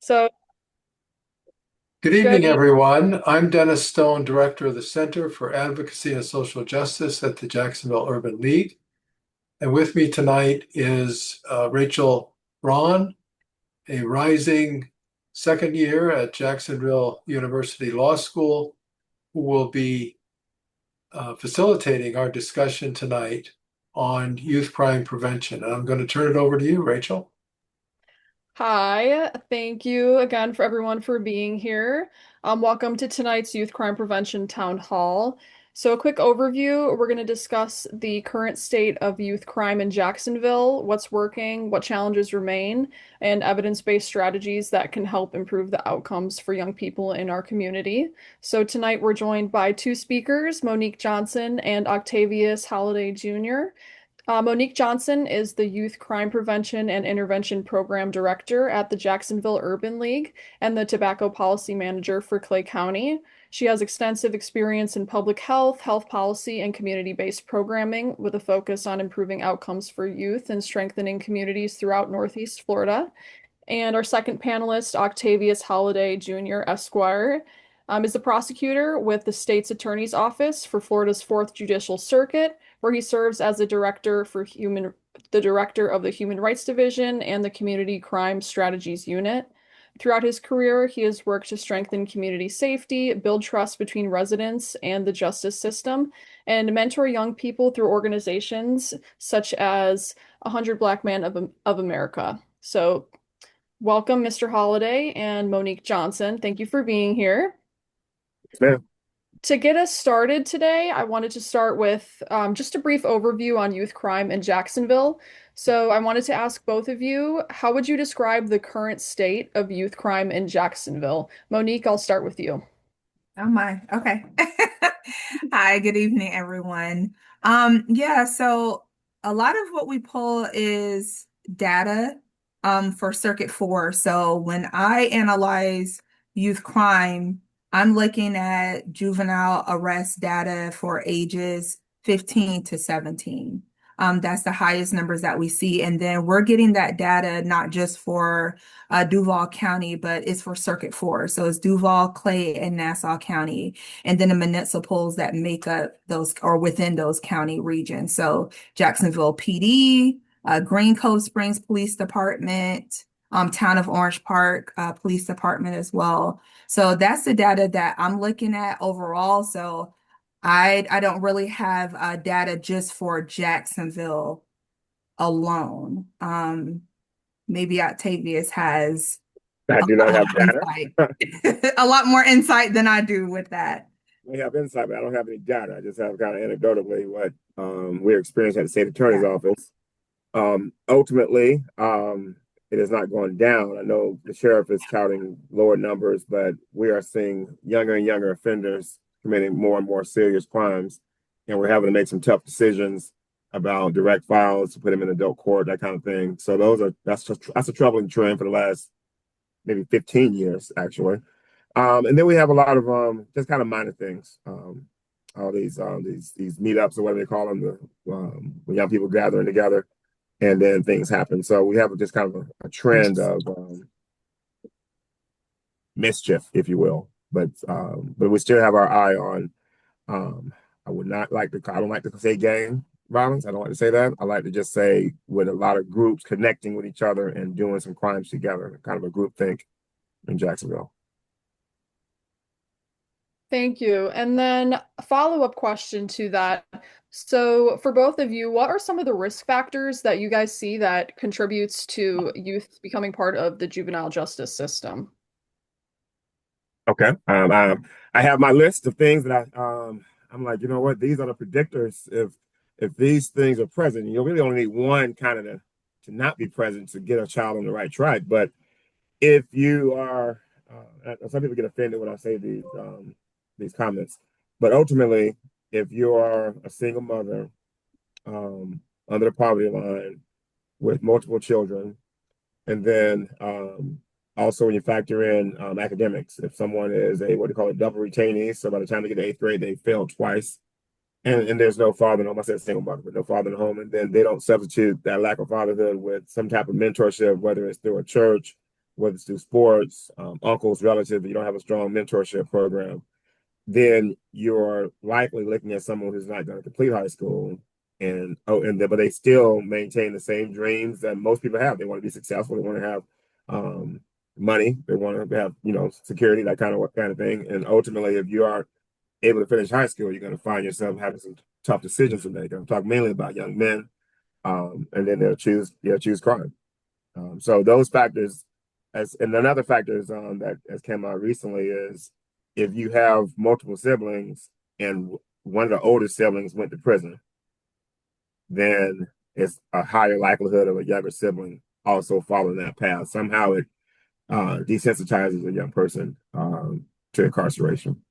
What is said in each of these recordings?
So Good good evening, evening. everyone. I'm Dennis Stone, Director of the Center for Advocacy and Social Justice at the Jacksonville Urban League. And with me tonight is Rachel Braun, a rising second year at Jacksonville University Law School, who will be facilitating our discussion tonight on youth crime prevention. And I'm going to turn it over to you, Rachel. Hi, thank you again for everyone for being here. Welcome to tonight's Youth Crime Prevention Town Hall. So, a quick overview, we're going to discuss the current state of youth crime in Jacksonville, what's working, what challenges remain, and evidence-based strategies that can help improve the outcomes for young people in our community. So, tonight we're joined by two speakers, Monique Johnson and Octavius Holliday Jr. Monique Johnson is the Youth Crime Prevention and Intervention Program Director at the Jacksonville Urban League and the Tobacco Policy Manager for Clay County. She has extensive experience in public health, health policy, and community-based programming with a focus on improving outcomes for youth and strengthening communities throughout Northeast Florida. And our second panelist, Octavius Holliday Jr., Esquire, is the prosecutor with the state's attorney's office for Florida's Fourth Judicial Circuit, where he serves as the director of the Human Rights Division and the Community Crime Strategies Unit. Throughout his career, he has worked to strengthen community safety, build trust between residents and the justice system, and mentor young people through organizations such as 100 Black Men of America. So welcome, Mr. Holliday and Monique Johnson. Thank you for being here. Man, To get us started today, I wanted to start with just a brief overview on youth crime in Jacksonville. So I wanted to ask both of you, how would you describe the current state of youth crime in Jacksonville? Monique, I'll start with you. Oh my. Okay. Hi, good evening, everyone. Yeah, so a lot of what we pull is data for Circuit 4. So when I analyze youth crime, I'm looking at juvenile arrest data for ages 15 to 17. That's the highest numbers that we see. And then we're getting that data not just for Duval County, but it's for Circuit 4. So it's Duval, Clay, and Nassau County, and then the municipals that make up those or within those county regions. So Jacksonville PD, Green Cove Springs Police Department, Town of Orange Park Police Department as well. So that's the data that I'm looking at overall. So I don't really have data just for Jacksonville alone. Maybe Octavius has I a do lot not have more data. insight, a lot more insight than I do with that. I have insight, but I don't have any data. I just have kind of anecdotally what we're experiencing at the state attorney's Yeah. office. Ultimately, it is not going down. I know the sheriff is touting lower numbers, but we are seeing younger and younger offenders committing more and more serious crimes, and we're having to make some tough decisions about direct files to put them in adult court, that kind of thing. So that's a troubling trend for the last maybe 15 years actually. And then we have a lot of just kind of minor things. All these meetups or whatever they call them, when young people gathering together, and then things happen. So we have just kind of a trend of mischief, if you will. But we still have our eye on. I would not like to. I don't like to say gang violence. I don't like to say that. I like to just say with a lot of groups connecting with each other and doing some crimes together, kind of a group think in Jacksonville. Thank you. And then a follow-up question to that. So for both of you, what are some of the risk factors that you guys see that contributes to youth becoming part of the juvenile justice system? Okay. I have my list of things that I'm like, you know what, these are the predictors. If these things are present, you really only need one kind of to not be present to get a child on the right track. But if you are, some people get offended when I say these comments, but ultimately, if you are a single mother under the poverty line with multiple children, and then also when you factor in academics, if someone is a what do you call it, double retainee, so by the time they get to eighth grade, they failed twice, and there's no father in the home. I said single mother, but no father in the home, and then they don't substitute that lack of fatherhood with some type of mentorship, whether it's through a church, whether it's through sports, uncles, relatives, you don't have a strong mentorship program, then you're likely looking at someone who's not going to complete high school but they still maintain the same dreams that most people have. They want to be successful. They want to have money. They want to have, security, that kind of thing. And ultimately, if you aren't able to finish high school, you're going to find yourself having some tough decisions to make. I'm talking mainly about young men, and then they'll choose crime. So those factors, and another factor is that has come out recently is if you have multiple siblings and one of the older siblings went to prison, then it's a higher likelihood of a younger sibling also following that path. Somehow it desensitizes a young person to incarceration.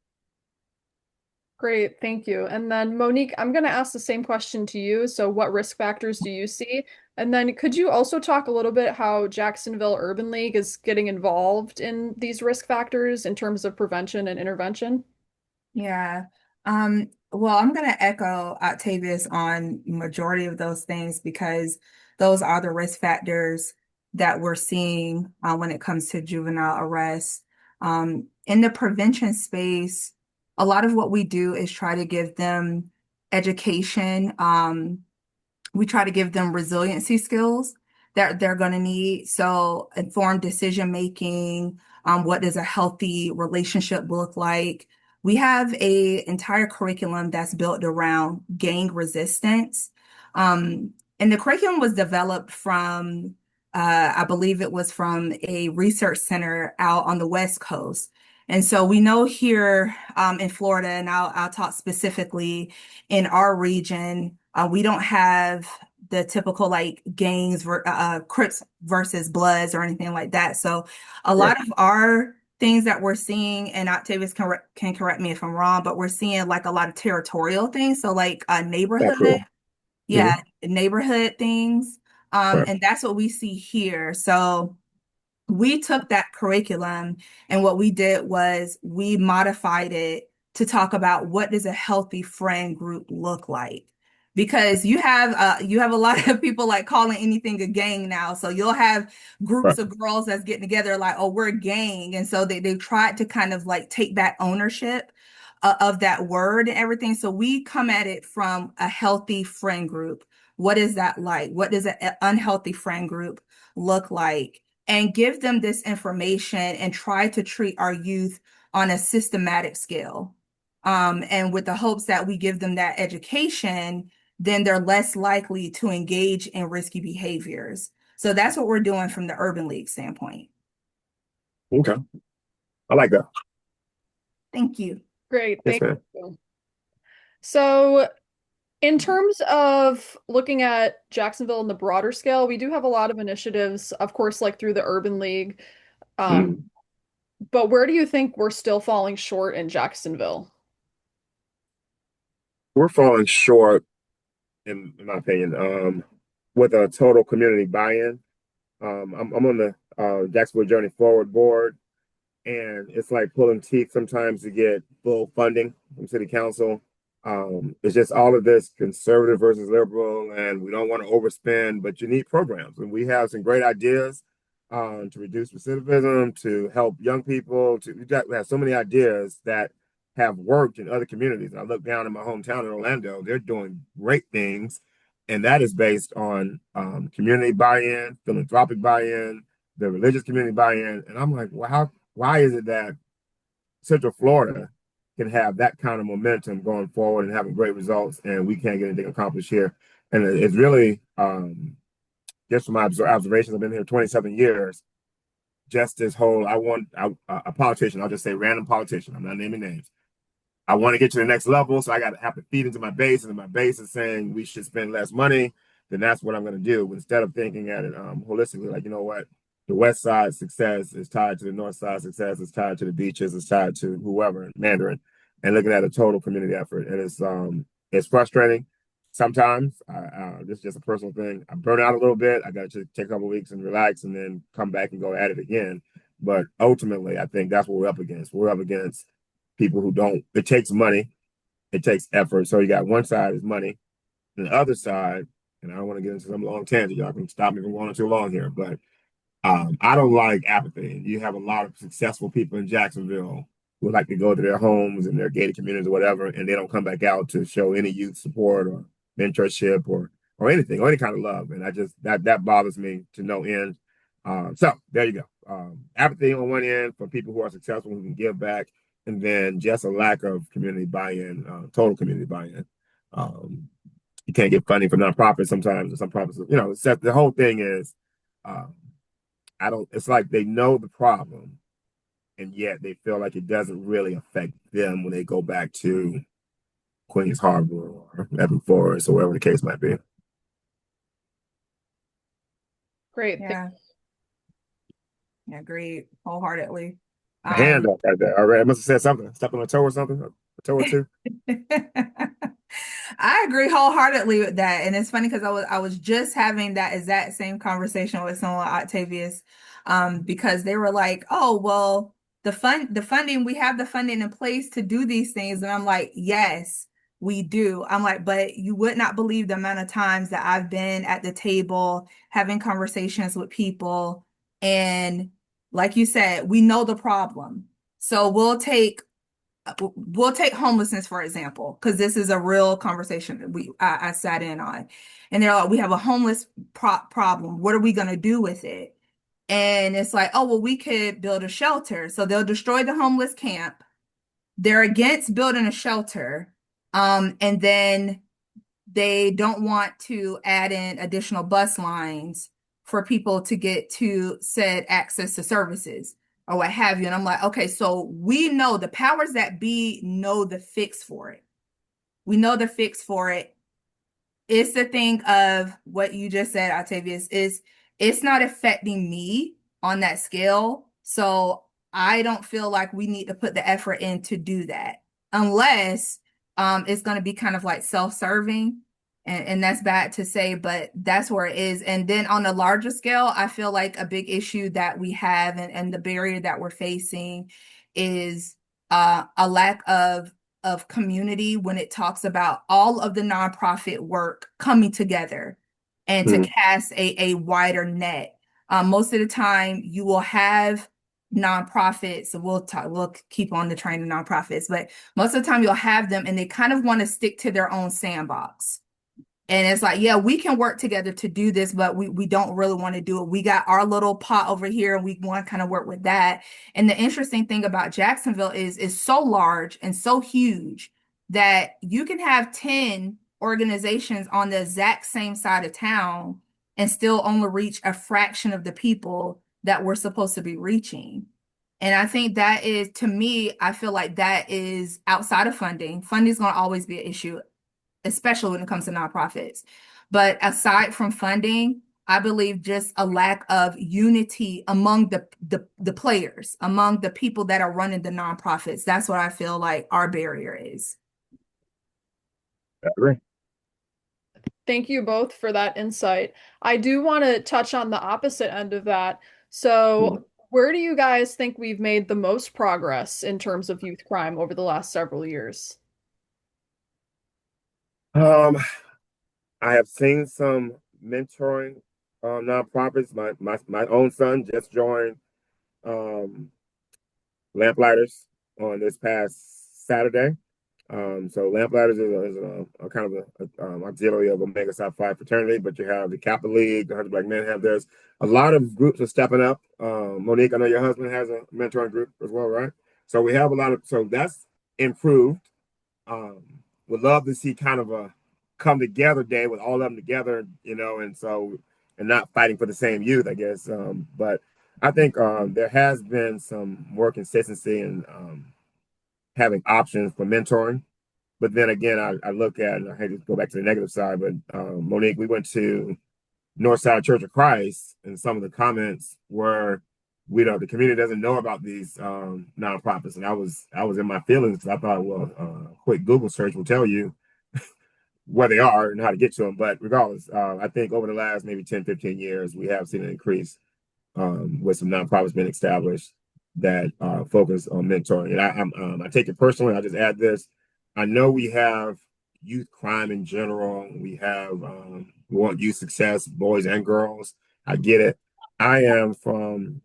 Great, thank you. And then Monique, I'm going to ask the same question to you. So what risk factors do you see? And then could you also talk a little bit how Jacksonville Urban League is getting involved in these risk factors in terms of prevention and intervention? Yeah. Well, I'm going to echo Octavius on majority of those things because those are the risk factors that we're seeing when it comes to juvenile arrests. In the prevention space, a lot of what we do is try to give them education. We try to give them resiliency skills that they're going to need. So informed decision making, what does a healthy relationship look like? We have a entire curriculum that's built around gang resistance. And the curriculum was developed from, I believe it was from a research center out on the West Coast. And so we know here in Florida, and I'll talk specifically in our region, we don't have the typical like gangs, Crips versus Bloods or anything like that. So a Right. lot of our things that we're seeing, and Octavius can correct me if I'm wrong, but we're seeing like a lot of territorial things. So like a That's neighborhood, cool. yeah, Hmm. neighborhood things. Right. And that's what we see here. So we took that curriculum and what we did was we modified it to talk about what does a healthy friend group look like. Because you have a lot of people like calling anything a gang now. So you'll have groups Right. of girls that's getting together like, oh, we're a gang. And so they tried to kind of like take back ownership of that word and everything. So we come at it from a healthy friend group. What is that like? What does an unhealthy friend group look like? And give them this information and try to treat our youth on a systematic scale. And with the hopes that we give them that education, then they're less likely to engage in risky behaviors. So that's what we're doing from the Urban League standpoint. Okay. I like that. Thank you. Great, Yes, thank man. you. So in terms of looking at Jacksonville in the broader scale, we do have a lot of initiatives, of course, like through the Urban League. Um, Mm. but where do you think we're still falling short in Jacksonville? We're falling short, in my opinion, with a total community buy-in. I'm on the Jacksonville Journey Forward board, and it's like pulling teeth sometimes to get full funding from city council. It's just all of this conservative versus liberal, and we don't want to overspend, but you need programs, and we have some great ideas to reduce recidivism, to help young people. We have so many ideas that have worked in other communities. I look down in my hometown in Orlando; they're doing great things, and that is based on community buy-in, philanthropic buy-in, the religious community buy-in, and I'm like, wow, why is it that Central Florida can have that kind of momentum going forward and having great results, and we can't get anything accomplished here? And it's really, just from my observations, I've been here 27 years. Just this whole, a politician, I'll just say random politician, I'm not naming names. I want to get to the next level, so I got to have to feed into my base, and my base is saying we should spend less money. Then that's what I'm going to do. But instead of thinking at it holistically, like, you know what, the West Side success is tied to the North Side success, is tied to the beaches, is tied to whoever in Mandarin, and looking at a total community effort. And it's frustrating sometimes. This is just a personal thing. I burn out a little bit. I got to take a couple of weeks and relax, and then come back and go at it again. But ultimately, I think that's what we're up against. We're up against people who don't. It takes money, it takes effort. So you got one side is money, and the other side, and I don't want to get into some long tangent. Y'all can stop me from going too long here, but I don't like apathy. You have a lot of successful people in Jacksonville who like to go to their homes and their gated communities or whatever, and they don't come back out to show any youth support or mentorship or anything or any kind of love. And I just that bothers me to no end. So there you go. Apathy on one end for people who are successful who can give back, and then just a lack of community buy-in, total community buy-in. Um, you can't get funding for nonprofits sometimes, or some profits. The whole thing is. Um, I don't, it's like they know the problem and yet they feel like it doesn't really affect them when they go back to Queens Harbor or Evan Forest or wherever the case might be. Great. Yeah, I agree wholeheartedly. A hand Um, up right there. All right. I must have said something. Step on a toe or something. A toe or two. I agree wholeheartedly with that. And it's funny because I was just having that exact same conversation with someone, Octavius, because they were like, oh, well, the funding, we have the funding in place to do these things. And I'm like, yes, we do. I'm like, but you would not believe the amount of times that I've been at the table having conversations with people. And like you said, we know the problem. So we'll take homelessness for example, because this is a real conversation that I sat in on, and they're like, we have a homeless problem. What are we going to do with it? And it's like, oh, well, we could build a shelter. So they'll destroy the homeless camp. They're against building a shelter, and then they don't want to add in additional bus lines for people to get to said access to services or what have you. And I'm like, okay, so we know the powers that be know the fix for it. We know the fix for it. It's the thing of what you just said, Octavius, is it's not affecting me on that scale. So I don't feel like we need to put the effort in to do that unless it's going to be kind of like self-serving. And that's bad to say, but that's where it is. And then on a larger scale, I feel like a big issue that we have and the barrier that we're facing is a lack of community when it talks about all of the nonprofit work coming together and to Mm. cast a wider net. Most of the time, you will have nonprofits. We'll keep on the train of nonprofits, but most of the time you'll have them, and they kind of want to stick to their own sandbox. And it's like, yeah, we can work together to do this, but we don't really want to do it. We got our little pot over here and we want to kind of work with that. And the interesting thing about Jacksonville is so large and so huge that you can have 10 organizations on the exact same side of town and still only reach a fraction of the people that we're supposed to be reaching. And I think that is, to me, I feel like that is outside of funding. Funding is going to always be an issue, especially when it comes to nonprofits. But aside from funding, I believe just a lack of unity among the players, among the people that are running the nonprofits. That's what I feel like our barrier is. I agree. Thank you both for that insight. I do want to touch on the opposite end of that. So, where do you guys think we've made the most progress in terms of youth crime over the last several years? Um, I have seen some mentoring nonprofits. My own son just joined um, Lamplighters on this past Saturday. So Lamplighters is a kind of auxiliary of Omega Psi Phi fraternity, but you have the Kappa League, the 100 Black Men have theirs. A lot of groups are stepping up. Monique, I know your husband has a mentoring group as well, right? So we have a lot of, so that's improved. Um, would love to see kind of a come together day with all of them together, and not fighting for the same youth, I guess. But I think there has been some more consistency in having options for mentoring. But then again, I look at, and I hate to go back to the negative side, but Monique, we went to Northside Church of Christ, and some of the comments were, the community doesn't know about these nonprofits, and I was in my feelings because I thought, well, a quick Google search will tell you where they are and how to get to them. But regardless, I think over the last maybe 10, 15 years, we have seen an increase with some nonprofits being established that focus on mentoring. And I take it personally. I just add this. I know we have youth crime in general. We have we want youth success, boys and girls. I get it. I am from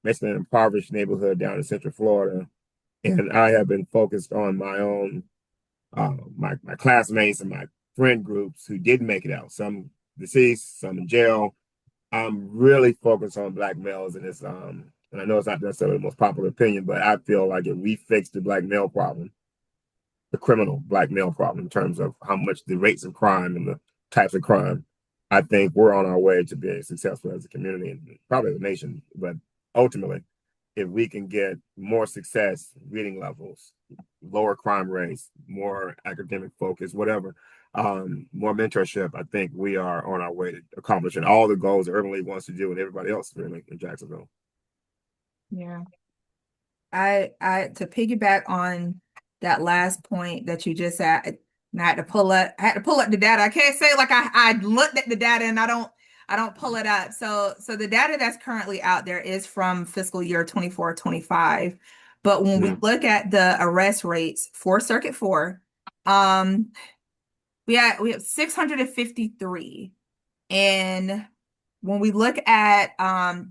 basically an impoverished neighborhood down in Central Florida, and I have been focused on my own, my classmates and my friend groups who didn't make it out. Some deceased, some in jail. I'm really focused on Black males, and and I know it's not necessarily the most popular opinion, but I feel like if we fix the Black male problem, the criminal Black male problem in terms of how much the rates of crime and the types of crime, I think we're on our way to being successful as a community and probably the nation. But ultimately, if we can get more success, reading levels, lower crime rates, more academic focus, whatever, more mentorship, I think we are on our way to accomplishing all the goals that Urban League wants to do and everybody else really in Jacksonville. Yeah. I to piggyback on that last point that you just said, and I had to pull up the data. I can't say like I looked at the data and I don't pull it up. So the data that's currently out there is from fiscal year 24-25. But when we look at the arrest rates for Circuit 4, um, we have 653. And when we look at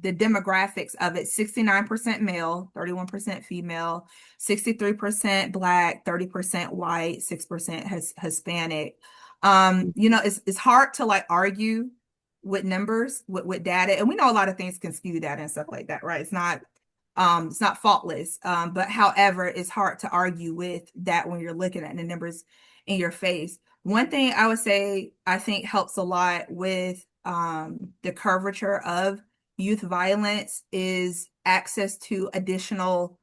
the demographics of it, 69% male, 31% female, 63% Black, 30% white, 6% Hispanic. It's hard to like argue with numbers, with data. And we know a lot of things can skew data and stuff like that, right? It's not faultless. But however, it's hard to argue with that when you're looking at the numbers in your face. One thing I would say I think helps a lot with the curvature of youth violence is access to additional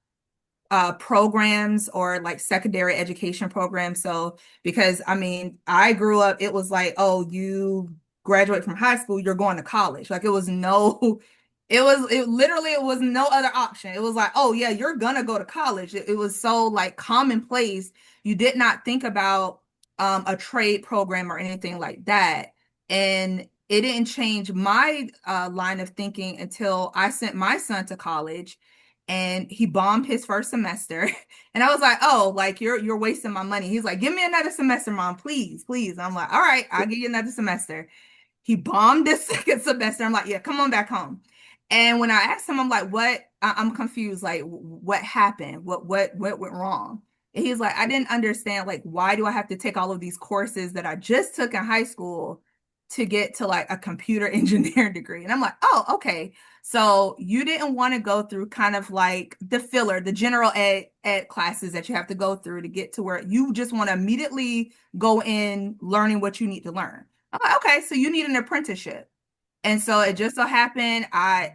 programs or like secondary education programs. So, because I mean, I grew up, it was like, oh, you graduate from high school, you're going to college. Like it was no, it literally, it was no other option. It was like, oh, yeah, you're gonna go to college. It was so like commonplace. You did not think about a trade program or anything like that. And it didn't change my line of thinking until I sent my son to college and he bombed his first semester. And I was like, oh, like you're wasting my money. He's like, give me another semester, mom, please, please. I'm like, all right, I'll give you another semester. He bombed this second semester. I'm like, yeah, come on back home. And when I asked him, I'm like, what? I'm confused. Like, what happened? What went wrong? And he's like, I didn't understand. Like, why do I have to take all of these courses that I just took in high school to get to like a computer engineering degree? And I'm like, oh, okay. So you didn't want to go through kind of like the filler, the general ed classes that you have to go through to get to where you just want to immediately go in learning what you need to learn. I'm like, okay, so you need an apprenticeship. And so it just so happened, I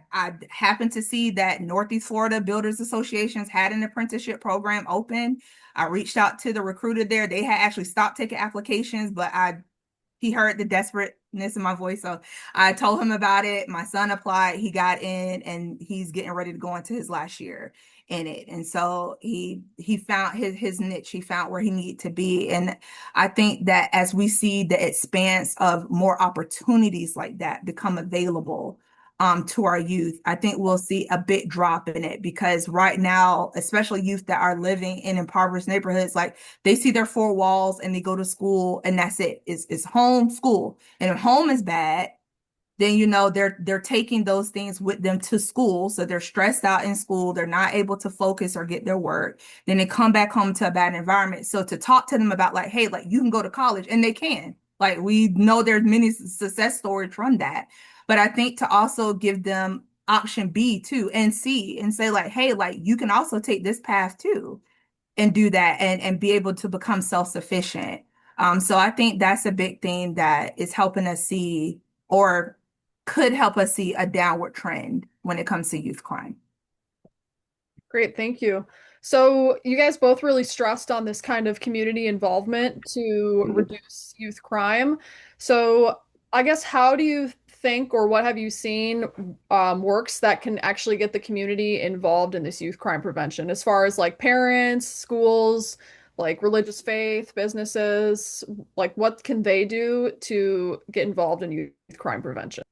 happened to see that Northeast Florida Builders Associations had an apprenticeship program open. I reached out to the recruiter there. They had actually stopped taking applications, but he heard the desperateness in my voice. So I told him about it. My son applied, he got in, and he's getting ready to go into his last year in it. And so he found his niche, he found where he needed to be. And I think that as we see the expanse of more opportunities like that become available to our youth, I think we'll see a big drop in it because right now, especially youth that are living in impoverished neighborhoods, like they see their four walls and they go to school and that's it. It's home, school. And if home is bad, then they're taking those things with them to school. So they're stressed out in school. They're not able to focus or get their work. Then they come back home to a bad environment. So to talk to them about like, hey, like you can go to college and they can. Like we know there's many success stories from that. But I think to also give them option B too and C and say like, hey, like you can also take this path too and do that and be able to become self-sufficient. So I think that's a big thing that is helping us see or could help us see a downward trend when it comes to youth crime. Great, thank you. So you guys both really stressed on this kind of community involvement to Mhm. reduce youth crime. So I guess how do you think or what have you seen works that can actually get the community involved in this youth crime prevention as far as like parents, schools, like religious faith, businesses, like what can they do to get involved in youth crime prevention?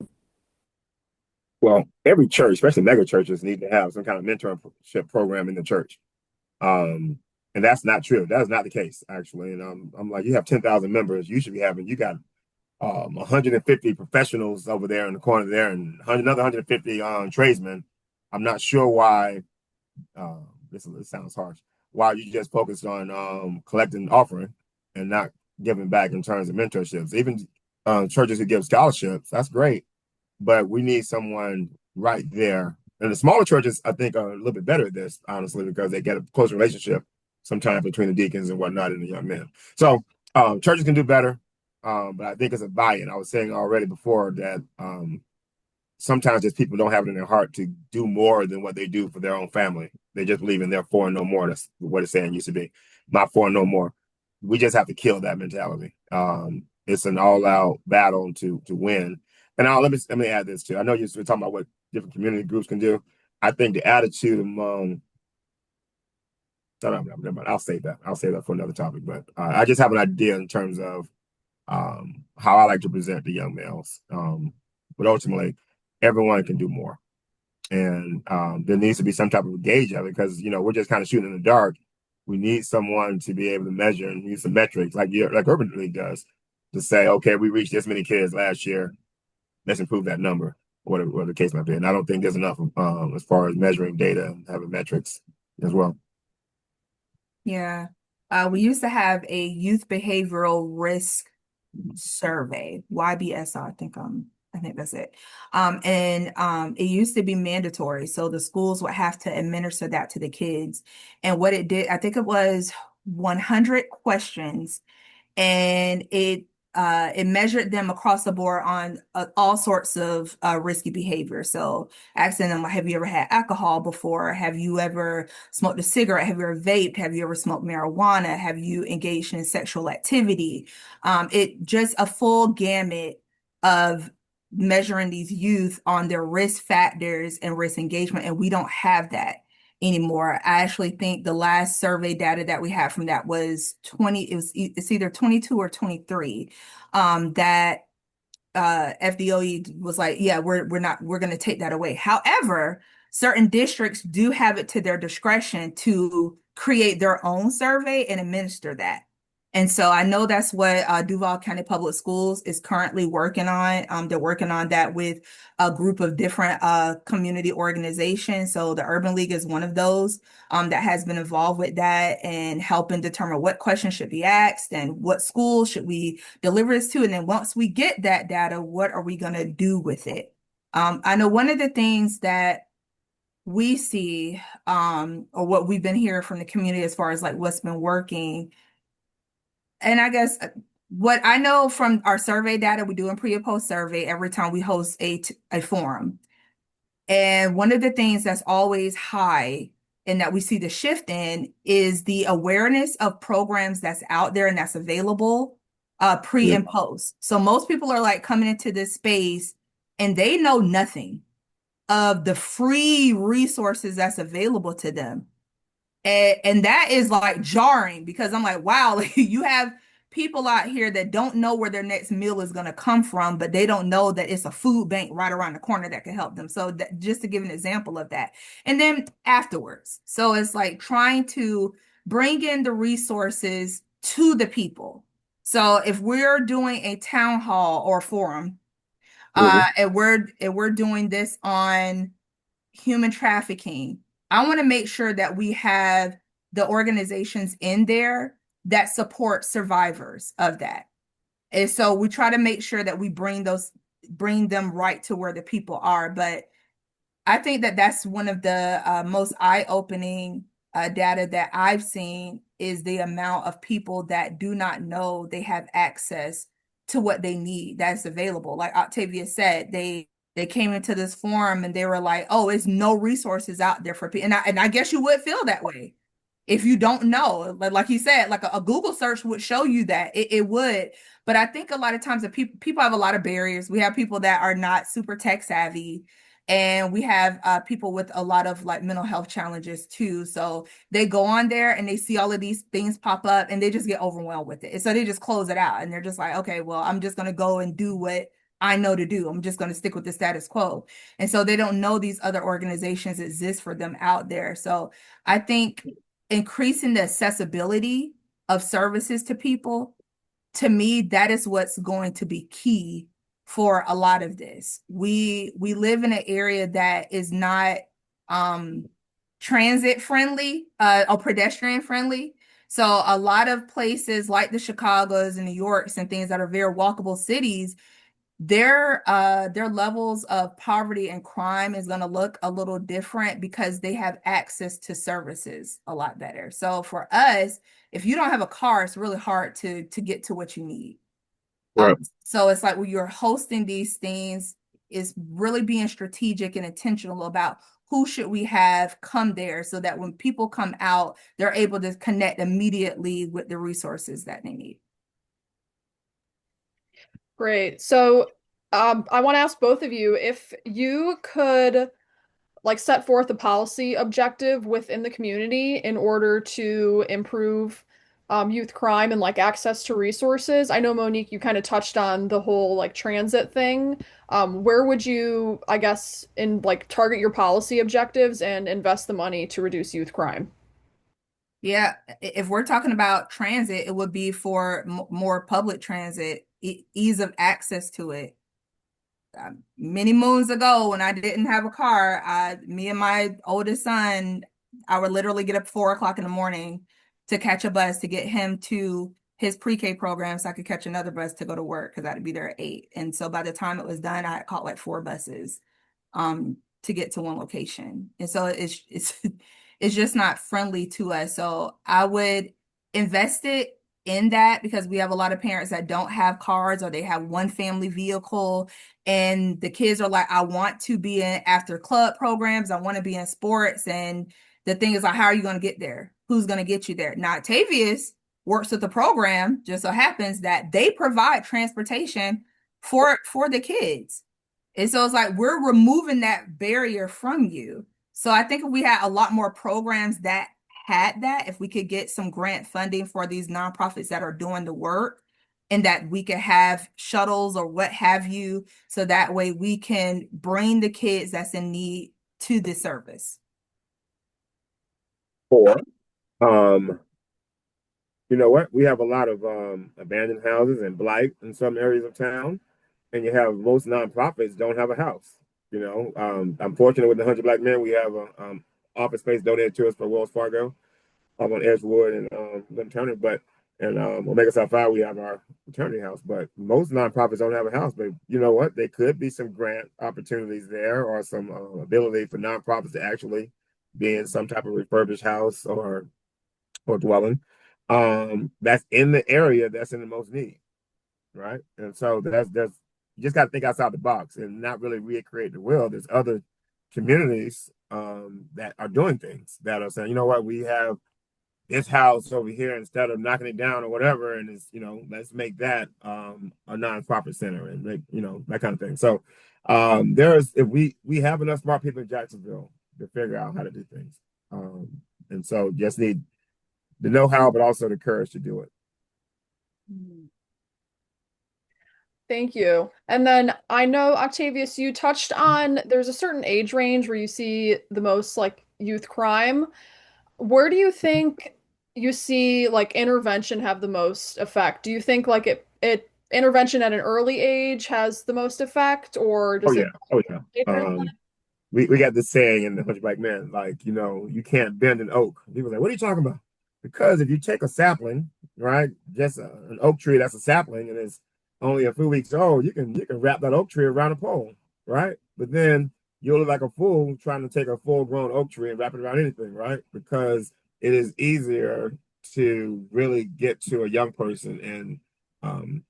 Well, every church, especially mega churches, need to have some kind of mentorship program in the church. And that's not true. That is not the case, actually. And I'm like, you have 10,000 members, you should be having, you got 150 professionals over there in the corner there and another 150 tradesmen. I'm not sure why, this sounds harsh, why you just focused on collecting offering and not giving back in terms of mentorships. Even churches who give scholarships, that's great, but we need someone right there. And the smaller churches, I think, are a little bit better at this, honestly, because they get a close relationship sometimes between the deacons and whatnot and the young men. So churches can do better, but I think it's a buy-in. I was saying already before that sometimes just people don't have it in their heart to do more than what they do for their own family. They just believe in their for and no more. That's what it's saying used to be. My for and no more. We just have to kill that mentality. It's an all-out battle to win. And now let me add this too. I know you're talking about what different community groups can do. I think the attitude among never mind. I'll save that. I'll save that for another topic. But I just have an idea in terms of how I like to present the young males. But ultimately, everyone can do more. And there needs to be some type of gauge of it because, we're just kind of shooting in the dark. We need someone to be able to measure and use some metrics like Urban League does to say, okay, we reached this many kids last year. Let's improve that number, whatever the case might be. And I don't think there's enough as far as measuring data and having metrics as well. Yeah. We used to have a youth behavioral risk survey, YBSR, I think that's it. And it used to be mandatory. So the schools would have to administer that to the kids. And what it did, I think it was 100 questions, and it measured them across the board on all sorts of risky behavior. So asking them, have you ever had alcohol before? Have you ever smoked a cigarette? Have you ever vaped? Have you ever smoked marijuana? Have you engaged in sexual activity? It just a full gamut of measuring these youth on their risk factors and risk engagement. And we don't have that anymore. I actually think the last survey data that we had from that was it's either 22 or 23, that FDOE was like, yeah, we're going to take that away. However, certain districts do have it to their discretion to create their own survey and administer that. And so I know that's what Duval County Public Schools is currently working on. They're working on that with a group of different community organizations. So the Urban League is one of those that has been involved with that and helping determine what questions should be asked and what schools should we deliver this to. And then once we get that data, what are we going to do with it? I know one of the things that we see or what we've been hearing from the community as far as like what's been working, and I guess what I know from our survey data, we do a pre and post survey every time we host a forum. And one of the things that's always high and that we see the shift in is the awareness of programs that's out there and that's available pre and post. So most people are like coming into this space and they know nothing of the free resources that's available to them. And that is like jarring because I'm like, wow, like you have people out here that don't know where their next meal is going to come from, but they don't know that it's a food bank right around the corner that can help them. So that, just to give an example of that. And then afterwards, so it's like trying to bring in the resources to the people. So if we're doing a town hall or forum, and we're doing this on human trafficking, I want to make sure that we have the organizations in there that support survivors of that. And so we try to make sure that we bring them right to where the people are. But I think that that's one of the most eye-opening data that I've seen is the amount of people that do not know they have access to what they need that's available. Like Octavius said, they came into this forum and they were like, oh, it's no resources out there for people. And I guess you would feel that way if you don't know. Like he said, like a Google search would show you that it would. But I think a lot of times that people have a lot of barriers. We have people that are not super tech savvy. And we have people with a lot of like mental health challenges too. So they go on there and they see all of these things pop up and they just get overwhelmed with it. And so they just close it out and they're just like, okay, well, I'm just going to go and do what I know to do. I'm just going to stick with the status quo. And so they don't know these other organizations exist for them out there. So I think increasing the accessibility of services to people to me, that is what's going to be key for a lot of this. We live in an area that is not transit friendly, or pedestrian friendly. So a lot of places like the Chicagos and New Yorks and things that are very walkable cities, their levels of poverty and crime is going to look a little different because they have access to services a lot better. So for us, if you don't have a car, it's really hard to get to what you need. Right. So it's like when you're hosting these things, is really being strategic and intentional about who should we have come there so that when people come out, they're able to connect immediately with the resources that they need. Great. So, I want to ask both of you if you could like set forth a policy objective within the community in order to improve youth crime and like access to resources. I know Monique, you kind of touched on the whole like transit thing. Where would you, I guess, in like target your policy objectives and invest the money to reduce youth crime? Yeah, if we're talking about transit, it would be for more public transit, ease of access to it. Many moons ago, when I didn't have a car, me and my oldest son, I would literally get up 4 o'clock in the morning to catch a bus to get him to his pre-K program so I could catch another bus to go to work because I had to be there at 8. And so by the time it was done, I had caught like 4 buses to get to one location. And so it's just not friendly to us. So I would invest it in that because we have a lot of parents that don't have cars or they have one family vehicle and the kids are like, I want to be in after club programs, I want to be in sports. And the thing is like, how are you going to get there? Who's going to get you there? Now, Octavius works with the program, just so happens that they provide transportation for the kids. And so it's like we're removing that barrier from you. So I think if we had a lot more programs that had that, if we could get some grant funding for these nonprofits that are doing the work, and that we could have shuttles or what have you, so that way we can bring the kids that's in need to the service. Or, um, you know what? We have a lot of abandoned houses and blight in some areas of town, and you have most nonprofits don't have a house. I'm fortunate with the 100 Black Men. We have a office space donated to us by Wells Fargo up on Edgewood and Turner, but and Omega Psi Phi we have our fraternity house. But most nonprofits don't have a house. But you know what? There could be some grant opportunities there, or some ability for nonprofits to actually be in some type of refurbished house or dwelling that's in the area that's in the most need, right? And so that's you just got to think outside the box and not really recreate the wheel. There's other communities that are doing things that are saying, you know what, we have this house over here instead of knocking it down or whatever, and it's let's make that a nonprofit center and make that kind of thing. So there's if we have enough smart people in Jacksonville to figure out how to do things, and so just need the know-how, but also the courage to do it. Thank you. And then I know, Octavius, you touched on there's a certain age range where you see the most like youth crime. Where do you think you see like intervention have the most effect? Do you think like it intervention at an early age has the most effect, or Oh does yeah, it oh yeah. later in We got this saying in the 100 Black Men, like, you can't bend an oak. People say, what are you talking about? Because if you take a sapling, right, just an oak tree that's a sapling and it's only a few weeks old, you can wrap that oak tree around a pole, right? But then you'll look like a fool trying to take a full-grown oak tree and wrap it around anything, right? Because it is easier to really get to a young person and um,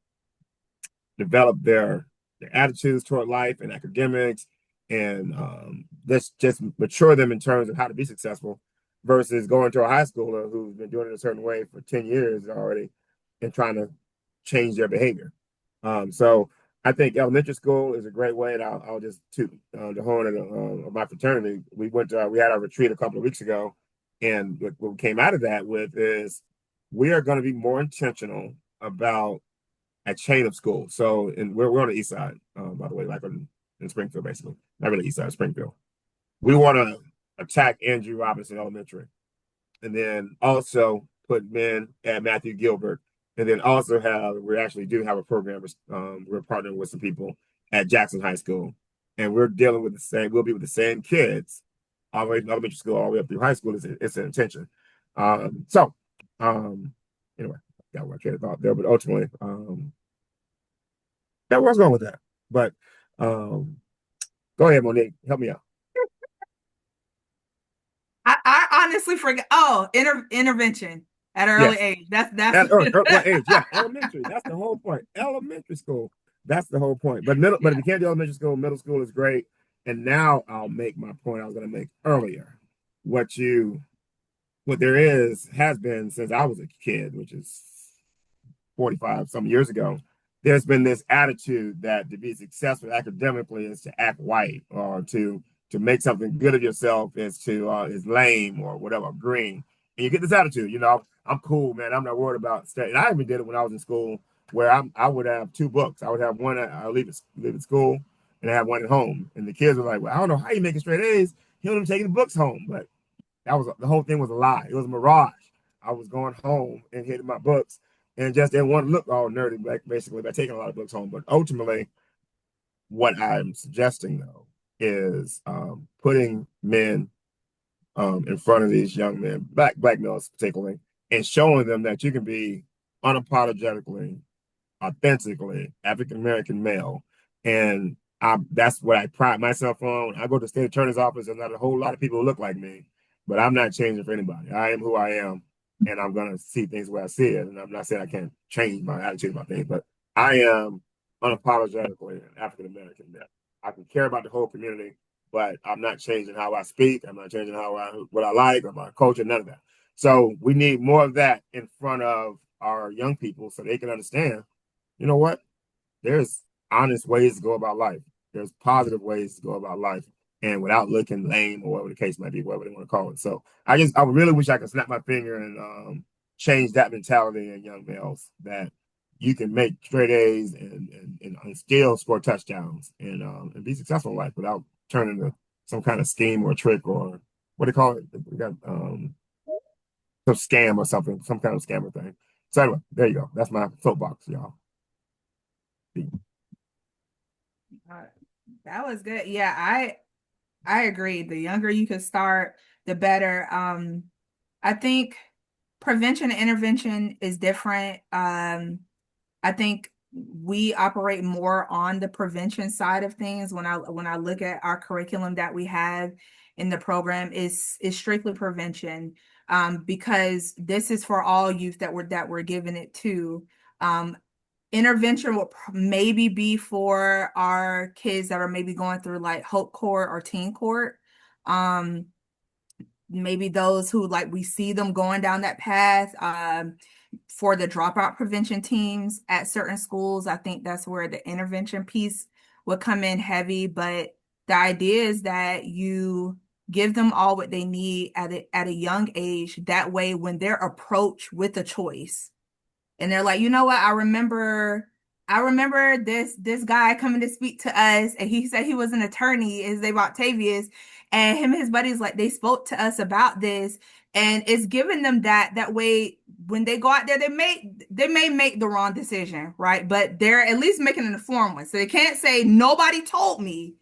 develop their attitudes toward life and academics and let's just mature them in terms of how to be successful versus going to a high schooler who's been doing it a certain way for 10 years already and trying to change their behavior. So I think elementary school is a great way, and I'll just toot the horn of my fraternity. We had our retreat a couple of weeks ago, and what we came out of that with is we are going to be more intentional about a chain of schools. So, and we're on the east side, by the way, like in Springfield, basically. Not really east side, Springfield. We want to attack Andrew Robinson Elementary, and then also put men at Matthew Gilbert And then also we actually do have a program. We're partnering with some people at Jackson High School, and we'll be with the same kids all the way from elementary school all the way up through high school. It's an intention. So anyway, I got what I cared about there, but ultimately, that was wrong with that. But go ahead, Monique, help me out. I honestly forget. Oh, intervention at an early Yes. age. That's What age? Yeah, elementary. That's the whole point. Elementary school. That's the whole point. But if yeah. you can't do elementary school, middle school is great. And now I'll make my point I was going to make earlier. What you, what there has been since I was a kid, which is 45 some years ago, there's been this attitude that to be successful academically is to act white, or to make something good of yourself is lame or whatever, green. And you get this attitude, I'm cool, man. I'm not worried about studying. And I even did it when I was in school, where I would have two books. I would have one I leave at school, and I have one at home. And the kids were like, "Well, I don't know how you making straight A's. You don't even taking the books home." But the whole thing was a lie. It was a mirage. I was going home and hitting my books, and just didn't want to look all nerdy, like basically by taking a lot of books home. But ultimately, what I'm suggesting though is putting men in front of these young men, black males particularly, and showing them that you can be unapologetically, authentically African American male. And that's what I pride myself on. When I go to the state attorney's office, there's not a whole lot of people who look like me, but I'm not changing for anybody. I am who I am, and I'm going to see things the way I see it. And I'm not saying I can't change my attitude about things, but I am unapologetically an African American male. I can care about the whole community, but I'm not changing how I speak. I'm not changing what I like or my culture, none of that. So we need more of that in front of our young people so they can understand, you know what? There's honest ways to go about life. There's positive ways to go about life, and without looking lame or whatever the case might be, whatever they want to call it. So I really wish I could snap my finger and change that mentality in young males, that you can make straight A's and still score touchdowns and be successful in life without turning to some kind of scheme or trick, or what do you call it? We got some scam or something, some kind of scammer thing. So anyway, there you go. That's my soapbox, y'all. Uh, that was good. Yeah, I agree. The younger you can start, the better. I think prevention and intervention is different. I think we operate more on the prevention side of things. When I look at our curriculum that we have in the program, is strictly prevention, because this is for all youth that we're giving it to. Intervention will maybe be for our kids that are maybe going through like Hope Court or Teen Court. Um, Maybe those who like we see them going down that path. For the dropout prevention teams at certain schools, I think that's where the intervention piece would come in heavy. But the idea is that you give them all what they need at a young age. That way, when they're approached with a choice, and they're like, you know what? I remember this guy coming to speak to us, and he said he was an attorney. His name Octavius, and him and his buddies, like, they spoke to us about this, and it's giving them that way when they go out there, they may make the wrong decision, right? But they're at least making an informed one, so they can't say nobody told me.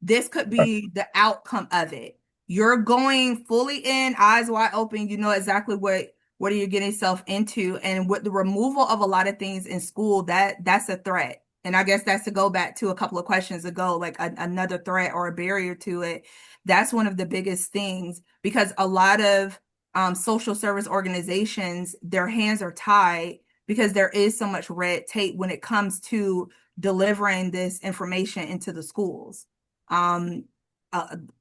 This could be the outcome of it. You're going fully in, eyes wide open. You know exactly what are you getting yourself into. And with the removal of a lot of things in school, that's a threat. And I guess that's to go back to a couple of questions ago, like another threat or a barrier to it. That's one of the biggest things, because a lot of social service organizations, their hands are tied because there is so much red tape when it comes to delivering this information into the schools. Um,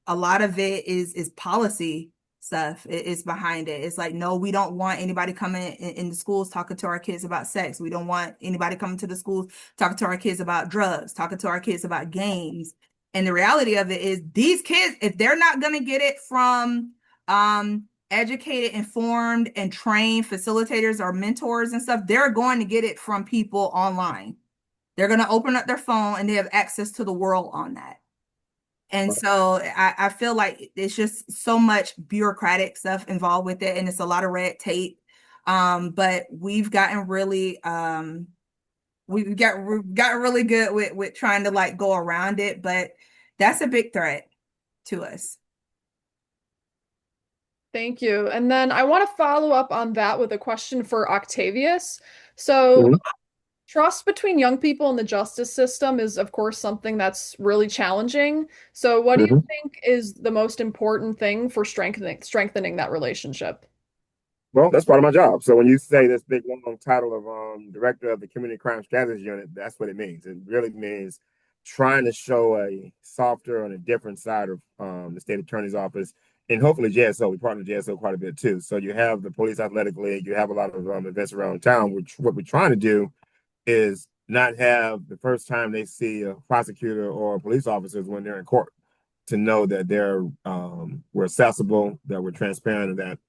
a lot of it is policy stuff is behind it. It's like, no, we don't want anybody coming in the schools talking to our kids about sex. We don't want anybody coming to the schools talking to our kids about drugs, talking to our kids about games. And the reality of it is, these kids, if they're not going to get it from educated, informed, and trained facilitators or mentors and stuff, they're going to get it from people online. They're going to open up their phone and they have access to the world on that. And so I feel like it's just so much bureaucratic stuff involved with it, and it's a lot of red tape. But we've gotten really good with trying to like go around it, but that's a big threat to us. Thank you. And then I want to follow up on that with a question for Octavius. So, Mhm. trust between young people and the justice system is, of course, something that's really challenging. So, what do you Mhm. think is the most important thing for strengthening that relationship? Well, that's part of my job. So when you say this big long title of director of the Community Crime Strategies Unit, that's what it means. It really means trying to show a softer and a different side of the state attorney's office and hopefully JSO. We partner with JSO quite a bit too. So you have the Police Athletic League, you have a lot of events around town, which what we're trying to do is not have the first time they see a prosecutor or police officers when they're in court to know that we're accessible, that we're transparent, and that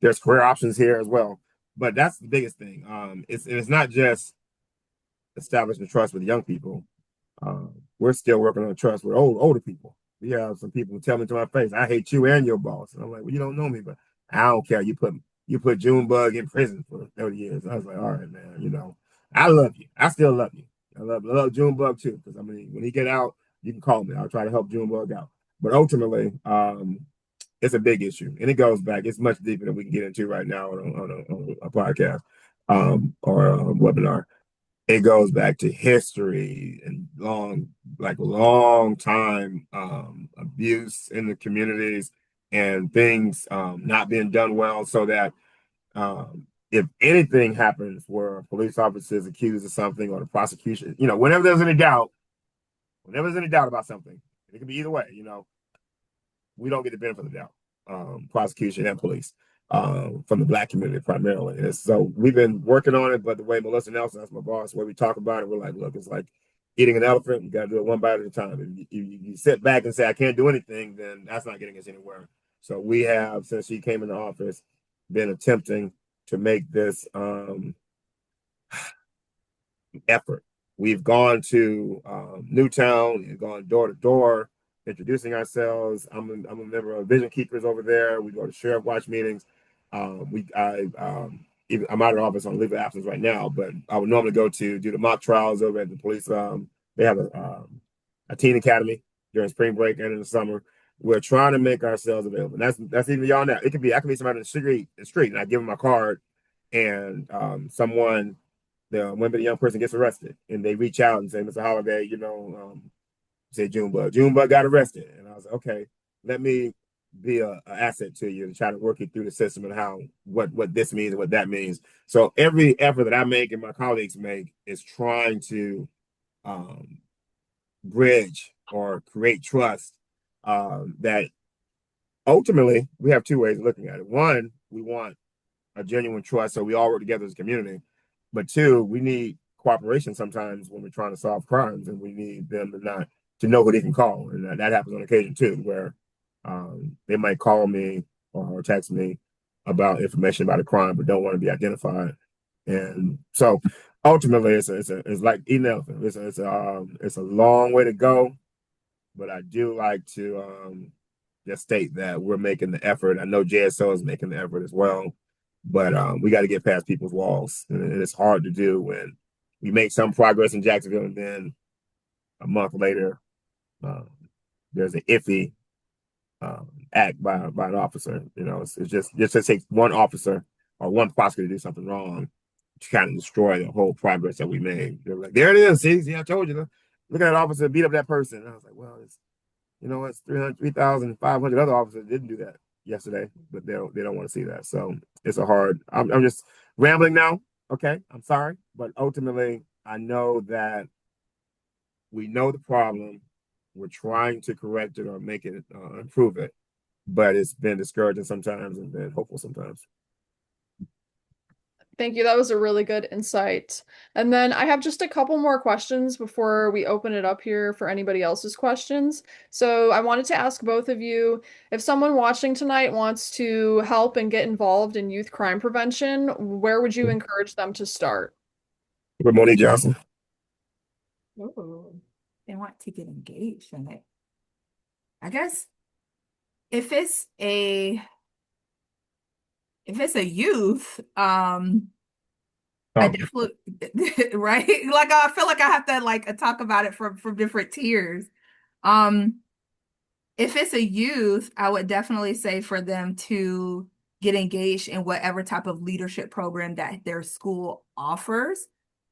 there's career options here as well. But that's the biggest thing. It's not just establishing trust with young people. We're still working on trust with older people. We have some people who tell me to my face, "I hate you and your boss," and I'm like, "Well, you don't know me, but I don't care. You put Junebug in prison for 30 years." I was like, "All right, man. I love you. I still love you. I love Junebug too, because I mean, when he get out, you can call me. I'll try to help Junebug out. But ultimately, it's a big issue, and it goes back. It's much deeper than we can get into right now on a podcast or a webinar. It goes back to history and long time abuse in the communities and things not being done well, so that if anything happens where a police officer is accused of something or the prosecution, whenever there's any doubt about something, it can be either way. We don't get the benefit of the doubt, prosecution and police, from the Black community primarily. And so we've been working on it, but the way Melissa Nelson, that's my boss, the way we talk about it, we're like, look, it's like eating an elephant. You got to do it one bite at a time. If you sit back and say, I can't do anything, then that's not getting us anywhere. So we have, since she came into office, been attempting to make this effort. We've gone to Newtown and gone door to door, introducing ourselves. I'm a member of Vision Keepers over there. We go to Sheriff Watch meetings. I'm out of office on leave of absence right now, but I would normally go to do the mock trials over at the police. They have a teen academy during spring break and in the summer. We're trying to make ourselves available. And that's even beyond that. I could be somebody in the street, and I give them my card, and when the young person gets arrested, and they reach out and say, Mr. Holliday, say Junebug. Junebug got arrested. And I was like, okay, let me be a asset to you and try to work you through the system and what this means and what that means. So every effort that I make and my colleagues make is trying to um, bridge or create trust, that ultimately we have two ways of looking at it. One, we want a genuine trust so we all work together as a community. But two, we need cooperation sometimes when we're trying to solve crimes, and we need them to know who they can call, and that happens on occasion too, where they might call me or text me about information about a crime, but don't want to be identified. And so, ultimately, it's like eating an elephant. It's a long way to go, but I do like to just state that we're making the effort. I know JSO is making the effort as well, but we got to get past people's walls, and it's hard to do when we make some progress in Jacksonville, and then a month later, um, there's an iffy act by an officer. It's just takes one officer or one prosecutor to do something wrong to kind of destroy the whole progress that we made. They're like, there it is. See, I told you. Look at that officer beat up that person. And I was like, well, it's 3,500 other officers didn't do that yesterday, but they don't want to see that. So it's a hard. I'm just rambling now. Okay, I'm sorry, but ultimately, I know that we know the problem. We're trying to correct it or make it improve it, but it's been discouraging sometimes and been hopeful sometimes. Thank you. That was a really good insight. And then I have just a couple more questions before we open it up here for anybody else's questions. So I wanted to ask both of you, if someone watching tonight wants to help and get involved in youth crime prevention, where would you encourage them to start? With Monique Johnson. Ooh, they want to get engaged in it. I guess if it's If it's a youth, I Oh, definitely right. Like I feel like I have to like talk about it from different tiers. Um, if it's a youth, I would definitely say for them to get engaged in whatever type of leadership program that their school offers.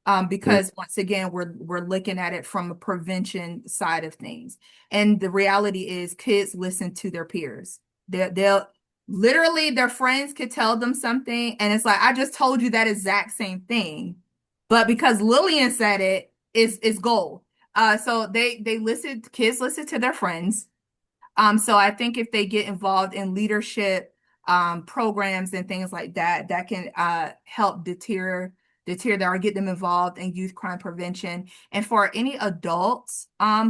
mm, Because once again, we're looking at it from a prevention side of things. And the reality is kids listen to their peers. They'll literally their friends could tell them something, and it's like, I just told you that exact same thing. But because Lillian said it, is gold. So they listen, kids listen to their friends. So I think if they get involved in leadership programs and things like that, that can help deter that or get them involved in youth crime prevention. And for any adults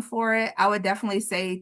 for it, I would definitely say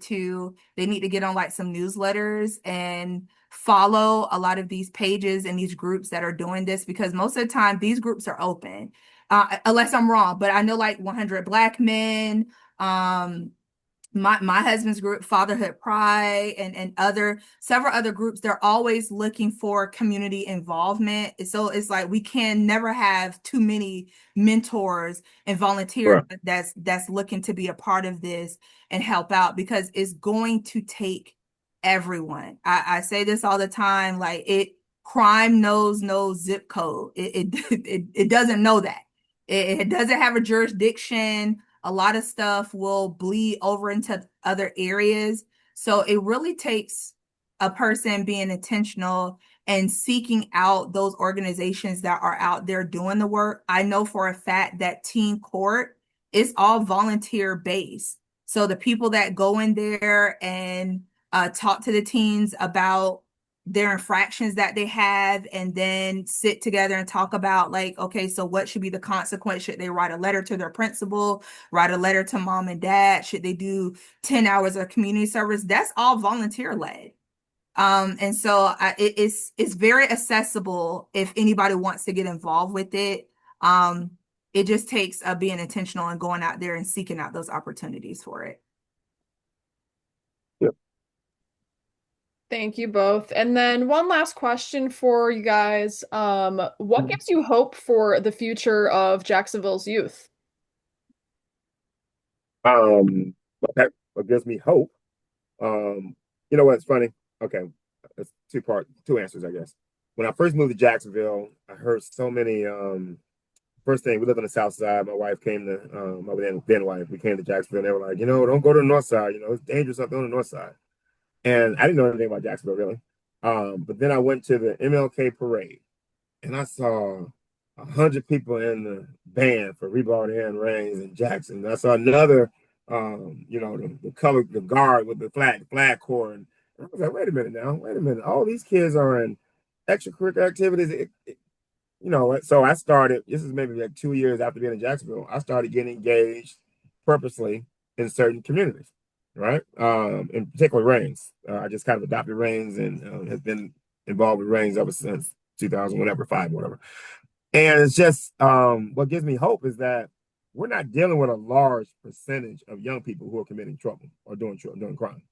they need to get on like some newsletters and follow a lot of these pages and these groups that are doing this, because most of the time these groups are open. Unless I'm wrong, but I know like 100 Black Men, my husband's group, Fatherhood Pride, and other several other groups, they're always looking for community involvement. So it's like we can never have too many mentors and volunteers right. that's looking to be a part of this and help out, because it's going to take everyone. I say this all the time, like crime knows no zip code. It doesn't know that. It doesn't have a jurisdiction. A lot of stuff will bleed over into other areas. So it really takes a person being intentional and seeking out those organizations that are out there doing the work. I know for a fact that teen court is all volunteer based. So the people that go in there and talk to the teens about their infractions that they have, and then sit together and talk about like, okay, so what should be the consequence? Should they write a letter to their principal, write a letter to mom and dad? Should they do 10 hours of community service? That's all volunteer led. And so it's very accessible if anybody wants to get involved with it. It just takes being intentional and going out there and seeking out those opportunities for it. Yep. Thank you both. And then one last question for you guys. What gives you hope for the future of Jacksonville's youth? Okay, what gives me hope? You know what's funny? Okay, it's two answers, I guess. When I first moved to Jacksonville, I heard so many. First thing, we live on the south side. My wife came to, my then wife, we came to Jacksonville, and they were like, don't go to the north side. It's dangerous up there on the north side. And I didn't know anything about Jacksonville really. But then I went to the MLK parade, and I saw 100 people in the band for Rebar and Reigns and Jackson. And I saw another, the color, the guard with the flag corps. And I was like, wait a minute. All these kids are in extracurricular activities. So I started, this is maybe like 2 years after being in Jacksonville, I started getting engaged purposely in certain communities, right? In particular, Reigns. I just kind of adopted Reigns and have been involved with Reigns ever since 2000, whatever, five, whatever. And it's just what gives me hope is that we're not dealing with a large percentage of young people who are committing trouble or doing crime.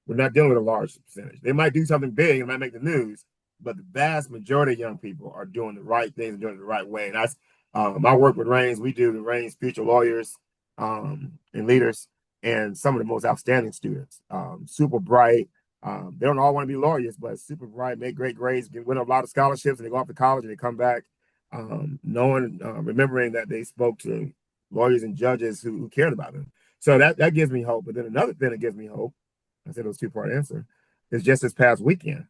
We're not dealing with a large percentage. They might do something big and might make the news, but the vast majority of young people are doing the right things and doing it the right way. And I work with Reigns. We do the Reigns future lawyers and leaders, and some of the most outstanding students. Super bright. They don't all want to be lawyers, but super bright, make great grades, win a lot of scholarships, and they go off to college and they come back remembering that they spoke to lawyers and judges who cared about them. So that gives me hope. But then another thing that gives me hope, I said it was two-part answer, is just this past weekend.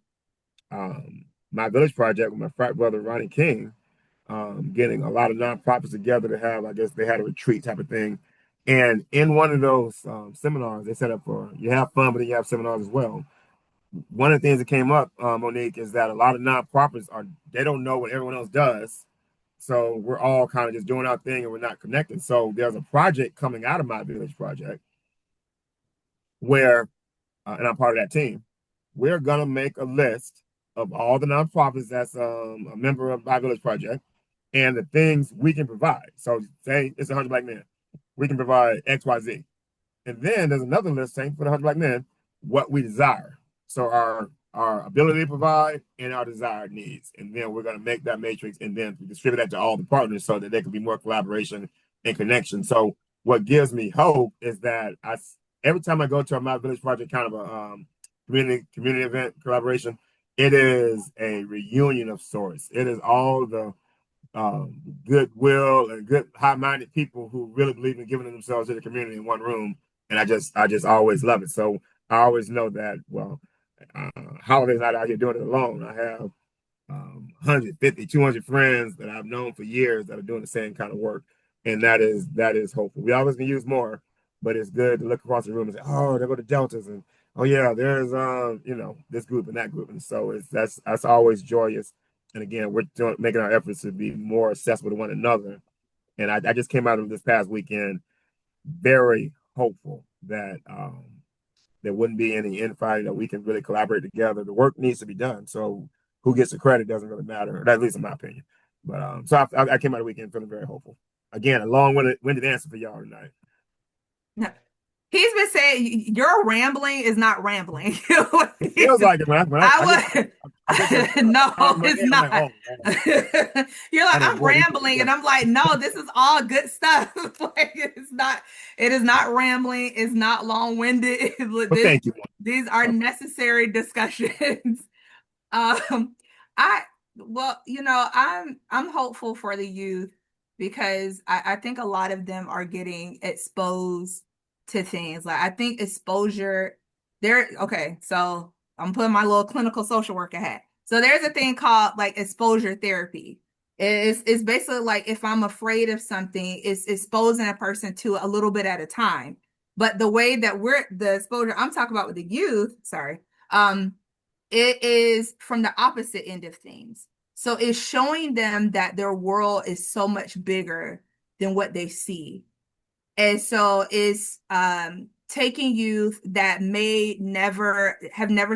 My village project with my frat brother Ronnie King, getting a lot of nonprofits together to have, I guess they had a retreat type of thing. And in one of those seminars, they set up for you have fun, but then you have seminars as well. One of the things that came up, Monique, is that a lot of nonprofits they don't know what everyone else does. So we're all kind of just doing our thing and we're not connected. So there's a project coming out of my village project where, and I'm part of that team, we're going to make a list of all the nonprofits that's a member of my village project and the things we can provide. So say it's 100 Black Men. We can provide X, Y, Z. And then there's another list saying for the 100 Black Men, what we desire. So our our ability to provide and our desired needs. And then we're going to make that matrix and then distribute that to all the partners so that there can be more collaboration and connection. So what gives me hope is that every time I go to a My Village Project kind of a community event collaboration, it is a reunion of sorts. It is all the goodwill and good high-minded people who really believe in giving themselves to the community in one room. And I just always love it. So I always know that, well, Holiday's not out here doing it alone. I have 150, 200 friends that I've known for years that are doing the same kind of work. And that is hopeful. We always can use more, but it's good to look across the room and say, oh, there go the Deltas. And oh yeah, there's this group and that group. And so that's always joyous. And again, we're making our efforts to be more accessible to one another. And I just came out of this past weekend very hopeful that there wouldn't be any infighting, that we can really collaborate together. The work needs to be done. So who gets the credit doesn't really matter, at least in my opinion. But so I came out of the weekend feeling very hopeful. Again, a long-winded answer for y'all tonight. No. He's been saying your rambling is not rambling. It feels like it when I get to No, it's I'm like, not. oh, You're like, man. I'm Boy, rambling, and I'm like, no, this is all good stuff. Like it is not rambling, it's not long-winded. but This, thank you. these are necessary discussions. Um, I well, I'm hopeful for the youth because I think a lot of them are getting exposed to things. Like I think exposure there, okay, so I'm putting my little clinical social worker hat. So there's a thing called like exposure therapy. It's basically like if I'm afraid of something, it's exposing a person to a little bit at a time. But the way that the exposure I'm talking about with the youth, sorry, it is from the opposite end of things. So it's showing them that their world is so much bigger than what they see. And so it's taking youth that may never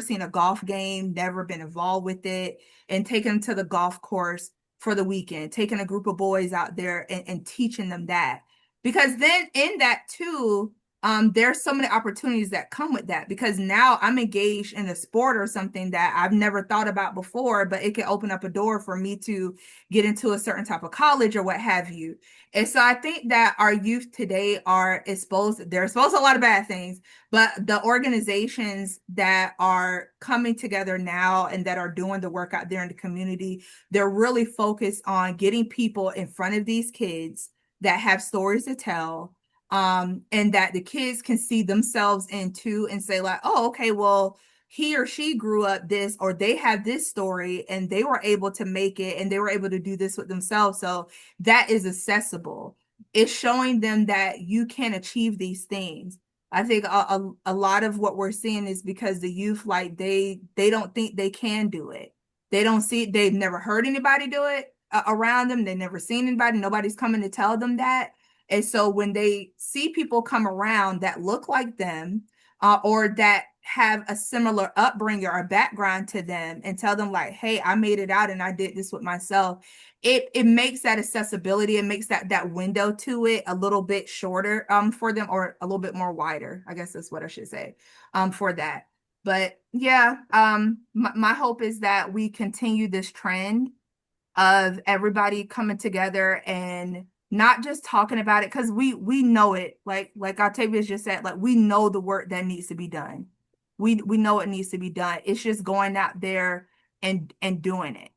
seen a golf game, never been involved with it, and taking them to the golf course for the weekend, taking a group of boys out there and teaching them that. Because then in that too, there's so many opportunities that come with that because now I'm engaged in a sport or something that I've never thought about before, but it can open up a door for me to get into a certain type of college or what have you. And so I think that our youth today they're exposed to a lot of bad things, but the organizations that are coming together now and that are doing the work out there in the community, they're really focused on getting people in front of these kids that have stories to tell, and that the kids can see themselves into and say like, oh, okay, well, he or she grew up this, or they have this story and they were able to make it and they were able to do this with themselves. So that is accessible. It's showing them that you can achieve these things. I think a lot of what we're seeing is because the youth, like they don't think they can do it. They don't see, they've never heard anybody do it around them. They've never seen anybody. Nobody's coming to tell them that. And so when they see people come around that look like them, or that have a similar upbringing or background to them and tell them like, hey, I made it out and I did this with myself, it makes that accessibility, it makes that window to it a little bit shorter for them, or a little bit more wider, I guess that's what I should say, for that. But yeah, my hope is that we continue this trend of everybody coming together and not just talking about it, because we know it, like Octavius just said, like we know the work that needs to be done. We know it needs to be done. It's just going out there and doing it.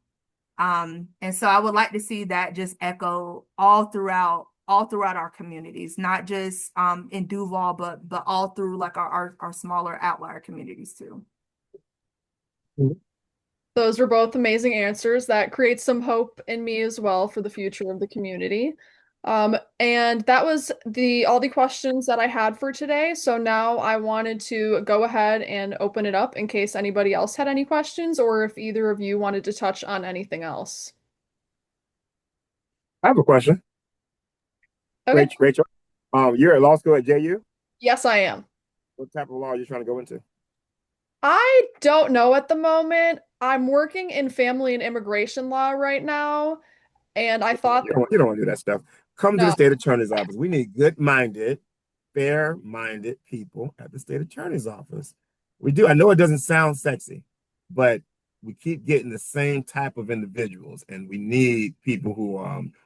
And so I would like to see that just echo all throughout our communities, not just in Duval, but all through like our smaller outlier communities too. Those were both amazing answers. That creates some hope in me as well for the future of the community. And that was all the questions that I had for today. So now I wanted to go ahead and open it up in case anybody else had any questions, or if either of you wanted to touch on anything else. I have a question. Okay. Rachel, you're at law school at JU. Yes, I am. What type of law are you trying to go into? I don't know at the moment. I'm working in family and immigration law right now, and I thought You don't want to do that stuff. Come to the no. state attorney's office. We need good-minded, fair-minded people at the state attorney's office. We do. I know it doesn't sound sexy, but we keep getting the same type of individuals, and we need people who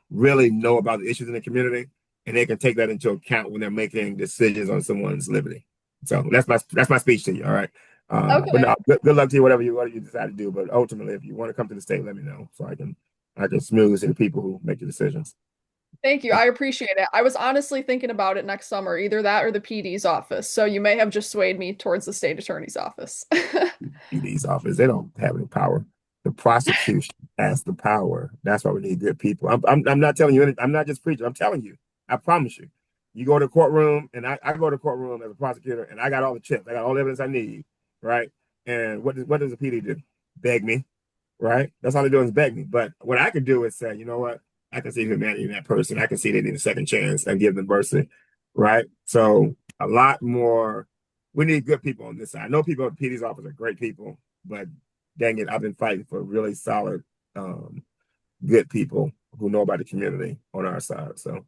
really know about the issues in the community, and they can take that into account when they're making decisions on someone's liberty. So that's my speech to you. All right. But Okay. no, good luck to you, whatever you decide to do. But ultimately, if you want to come to the state, let me know so I can smooth to the people who make the decisions. Thank you. I appreciate it. I was honestly thinking about it next summer, either that or the PD's office. So you may have just swayed me towards the state attorney's office. PD's office, they don't have any power. The prosecution has the power. That's why we need good people. I'm not telling you anything. I'm not just preaching. I'm telling you. I promise you. You go to the courtroom, and I go to the courtroom as a prosecutor, and I got all the chips. I got all the evidence I need, right? And what does the PD do? Beg me, right? That's all they're doing is beg me. But what I could do is say, you know what? I can see humanity in that person. I can see they need a second chance and give them mercy, right? So a lot more. We need good people on this side. I know people at PD's office are great people, but dang it, I've been fighting for really solid, good people who know about the community on our side. So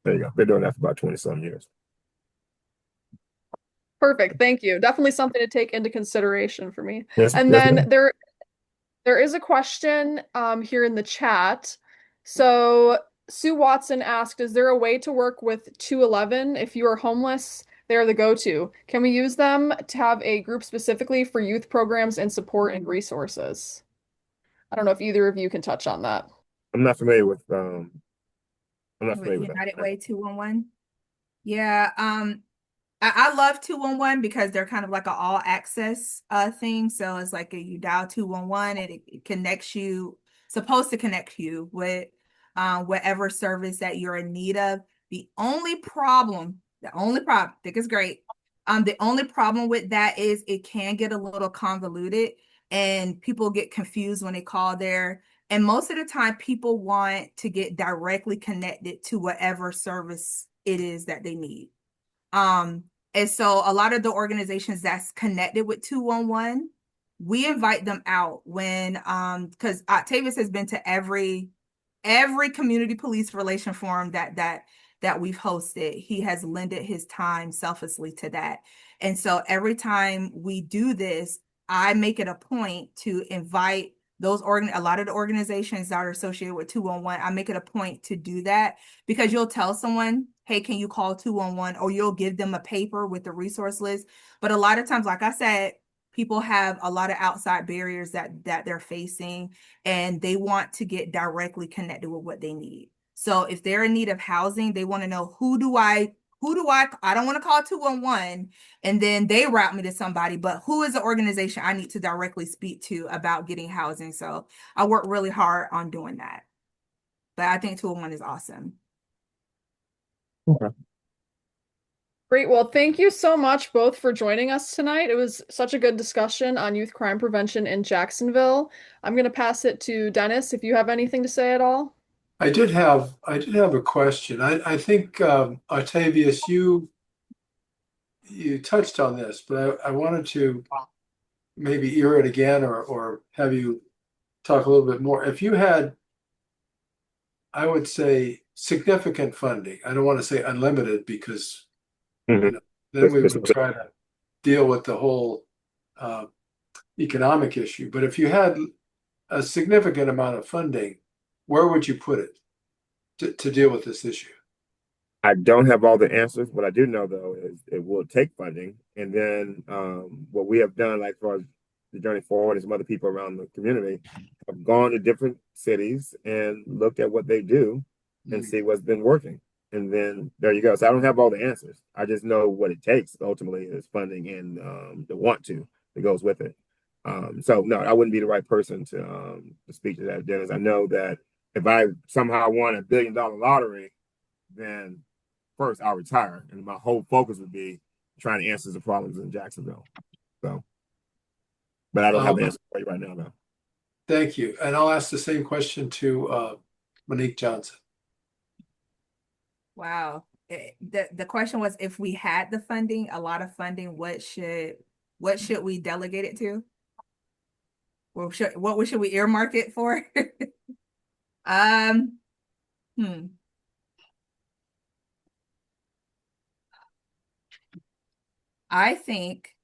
there you go. Been doing that for about 20 some years. Perfect. Thank you. Definitely something to take into consideration for me. Yes, And yes, then ma'am. there is a question here in the chat. So Sue Watson asked, is there a way to work with 211 if you are homeless? They're the go-to. Can we use them to have a group specifically for youth programs and support and resources? I don't know if either of you can touch on that. I'm not familiar with I'm not With familiar with United that. Way 211. Yeah, I love 211 because they're kind of like an all access thing. So it's like you dial 211 and it connects you, supposed to connect you with whatever service that you're in need of. The only problem, I think it's great. The only problem with that is it can get a little convoluted and people get confused when they call there. And most of the time, people want to get directly connected to whatever service it is that they need. Um, and so a lot of the organizations that's connected with 211, we invite them out when because Octavius has been to every community police relation forum that we've hosted. He has lended his time selflessly to that. And so every time we do this, I make it a point to invite a lot of the organizations that are associated with 211. I make it a point to do that because you'll tell someone, hey, can you call 211? Or you'll give them a paper with the resource list. But a lot of times, like I said, people have a lot of outside barriers that they're facing, and they want to get directly connected with what they need. So if they're in need of housing, they want to know I don't want to call 211 and then they route me to somebody, but who is the organization I need to directly speak to about getting housing? So I work really hard on doing that. But I think 211 is awesome. Okay. Great. Well, thank you so much both for joining us tonight. It was such a good discussion on youth crime prevention in Jacksonville. I'm going to pass it to Dennis if you have anything to say at all. I did have a question. I think Octavius, you touched on this, but I wanted to maybe hear it again or have you talk a little bit more. If you had, I would say, significant funding, I don't want to say unlimited because, Mm-hmm. you know, then we would try to deal with the whole uh, economic issue. But if you had a significant amount of funding, where would you put it to deal with this issue? I don't have all the answers. What I do know though is it will take funding, and then what we have done, like for the journey forward, and some other people around the community have gone to different cities and looked at what they do and see what's been working. And then there you go. So I don't have all the answers. I just know what it takes ultimately is funding and the want to that goes with it. So no, I wouldn't be the right person to speak to that, Dennis. I know that if I somehow won $1 billion lottery, then first I'll retire, and my whole focus would be trying to answer the problems in Jacksonville. So, but I don't have the Um, answer for you right now, though. Thank you. And I'll ask the same question to Monique Johnson. Wow. The question was if we had the funding, a lot of funding, what should we delegate it to? What should we earmark it for? Um, hmm. I think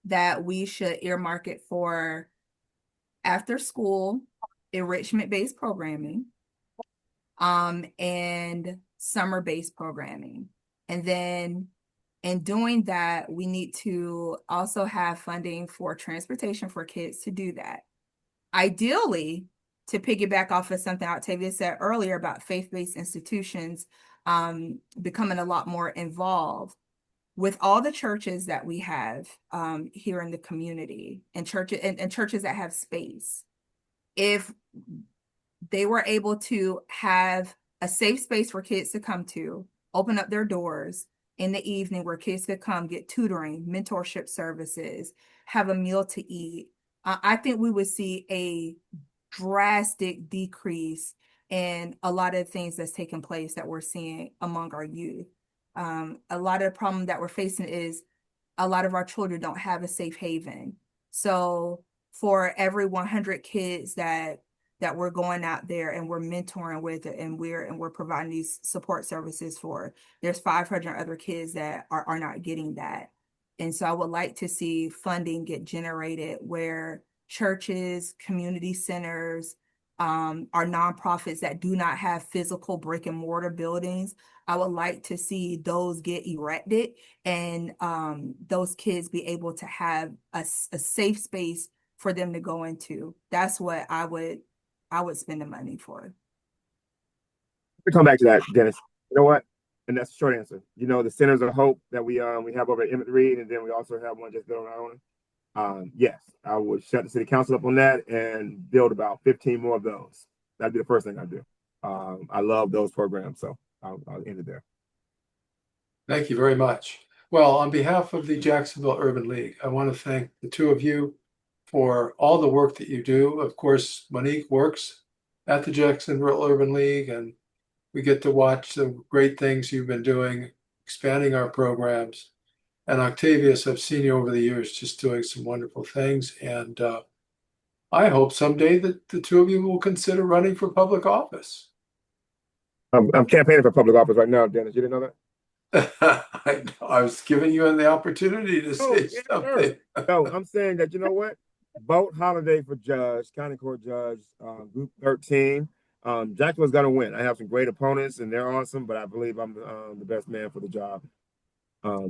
that we should earmark it for after school enrichment-based programming, and summer-based programming. And then in doing that, we need to also have funding for transportation for kids to do that. Ideally, to piggyback off of something Octavius said earlier about faith-based institutions becoming a lot more involved with all the churches that we have here in the community and churches that have space. If they were able to have a safe space for kids to come to, open up their doors in the evening where kids could come get tutoring, mentorship services, have a meal to eat, I think we would see a drastic decrease in a lot of things that's taking place that we're seeing among our youth. A lot of the problem that we're facing is a lot of our children don't have a safe haven. So for every 100 kids that we're going out there and we're mentoring with and we're providing these support services for, there's 500 other kids that are not getting that. And so I would like to see funding get generated where churches, community centers, our nonprofits that do not have physical brick and mortar buildings. I would like to see those get erected and those kids be able to have a safe space for them to go into. That's what I would spend the money for. To come back to that, Dennis. You know what? And that's the short answer. You know, the Centers of Hope that we have over at Emmett Reed, and then we also have one just built on our own. Yes, I would shut the city council up on that and build about 15 more of those. That'd be the first thing I'd do. I love those programs, so I'll end it there. Thank you very much. Well, on behalf of the Jacksonville Urban League, I want to thank the two of you for all the work that you do. Of course, Monique works at the Jacksonville Urban League, and we get to watch the great things you've been doing, expanding our programs. And Octavius, I've seen you over the years just doing some wonderful things. And I hope someday that the two of you will consider running for public office. I'm campaigning for public office right now, Dennis. You didn't know that? I was giving you the opportunity to say Yeah, something. sure. No, I'm saying that, you know what? Vote Holliday for judge, county court judge, group 13. Jacksonville's going to win. I have some great opponents, and they're awesome, but I believe I'm the best man for the job.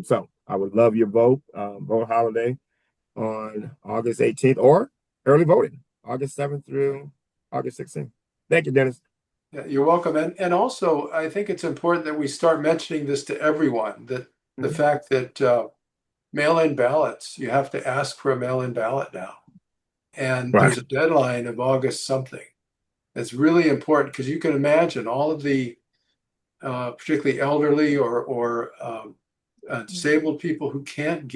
So I would love your vote. Vote Holliday on August 18th or early voting, August 7th through August 16th. Thank you, Dennis. Yeah, you're welcome. And also, I think it's important that we start mentioning this to everyone, that the fact that mail-in ballots, you have to ask for a mail-in ballot now. And there's a deadline of August something. It's really important because you can imagine all of the particularly elderly or disabled people who've been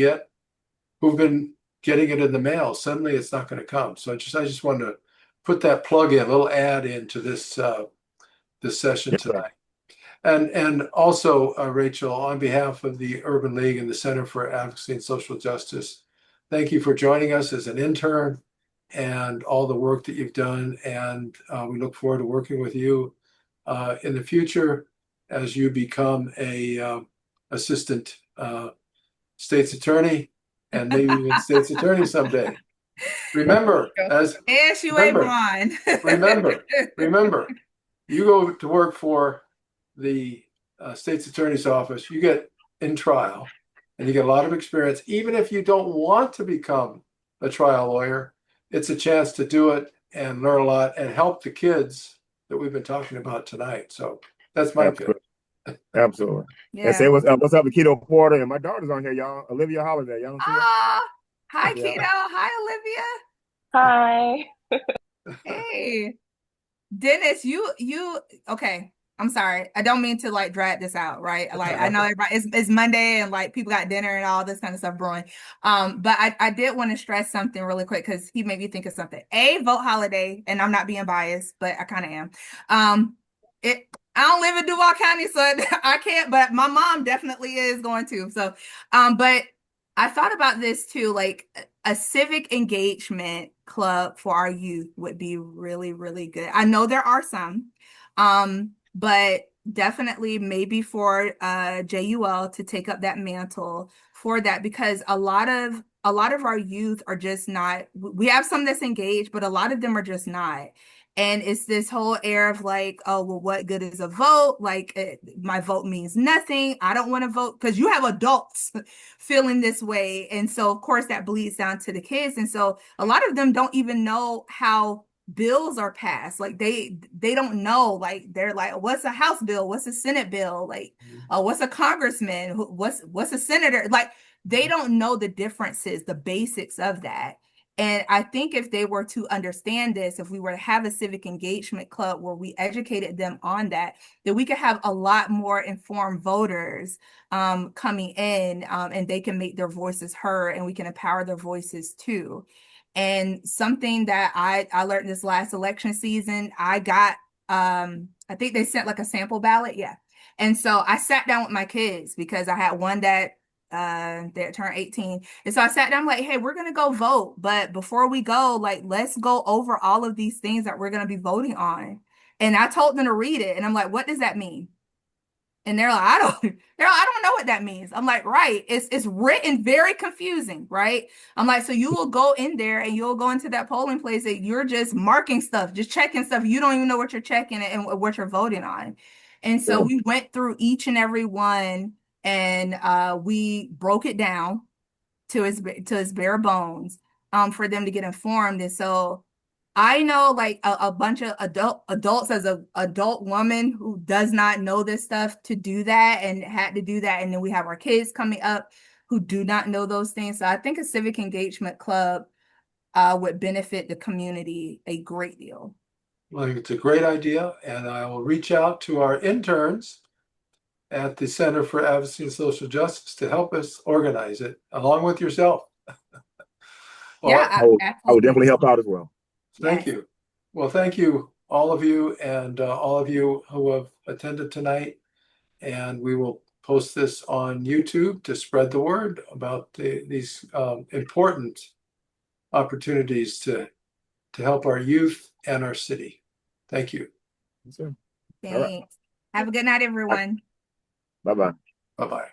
getting it in the mail. Suddenly it's not going to come. So I just wanted to put that plug in, a little add into this session tonight. And also, Rachel, on behalf of the Urban League and the Center for Advocacy and Social Justice, thank you for joining us as an intern and all the work that you've done. And we look forward to working with you in the future as you become a assistant state's attorney and maybe even state's attorney someday. Remember, remember, you go to work for the state's attorney's office, you get in trial and you get a lot of experience. Even if you don't want to become a trial lawyer, it's a chance to do it and learn a lot and help the kids that we've been talking about tonight. So that's my Absolutely. Absolutely. Yeah. And say what's up to Keto Porter, and my daughter's on here, y'all. Olivia Holliday. Y'all see her? Hi, Keto. Hi, Olivia. Hi. Hey. Dennis, you okay. I'm sorry. I don't mean to like drag this out, right? Like I know everybody it's Monday and like people got dinner and all this kind of stuff brewing. But I did want to stress something really quick because he made me think of something. Vote Holliday, and I'm not being biased, but I kind of am. I don't live in Duval County, so I can't, but my mom definitely is going to. So but I thought about this too, like a civic engagement club for our youth would be really, really good. I know there are some, but definitely maybe for JUL to take up that mantle for that, because a lot a lot of our youth are just not, we have some that's engaged, but a lot of them are just not. And it's this whole air of like, oh, well, what good is a vote? Like, my vote means nothing. I don't want to vote, because you have adults feeling this way. And so, of course, that bleeds down to the kids. And so a lot of them don't even know how bills are passed. Like they don't know. Like they're like, what's a House bill? What's a Senate bill? Like, what's a congressman? What's a senator? Like they don't know the differences, the basics of that. And I think if they were to understand this, if we were to have a civic engagement club where we educated them on that, then we could have a lot more informed voters coming in, and they can make their voices heard, and we can empower their voices too. And something that I learned this last election season, I got I think they sent like a sample ballot, yeah. And so I sat down with my kids because I had one that turned 18. And so I sat down like, hey, we're gonna go vote. But before we go, like, let's go over all of these things that we're gonna be voting on. And I told them to read it. And I'm like, what does that mean? And they're like, I don't know what that means. I'm like, right. It's written very confusing, right? I'm like, so you will go in there and you'll go into that polling place and you're just marking stuff, just checking stuff. You don't even know what you're checking and what you're voting on. And so we went through each and every one, and we broke it down to its bare bones for them to get informed. And so I know like a bunch of adults, as a adult woman who does not know this stuff, to do that and had to do that. And then we have our kids coming up who do not know those things. So I think a civic engagement club would benefit the community a great deal. Well, it's a great idea, and I will reach out to our interns at the Center for Advocacy and Social Justice to help us organize it, along with yourself. Well, Yeah, I would absolutely. definitely help out as well. thank Yes. you. Well, thank you, all of you, and all of you who have attended tonight. And we will post this on YouTube to spread the word about these important opportunities to help our youth and our city. Thank you. Yes, sir. All right. Thanks. Have a good night, everyone. Bye-bye. Bye-bye.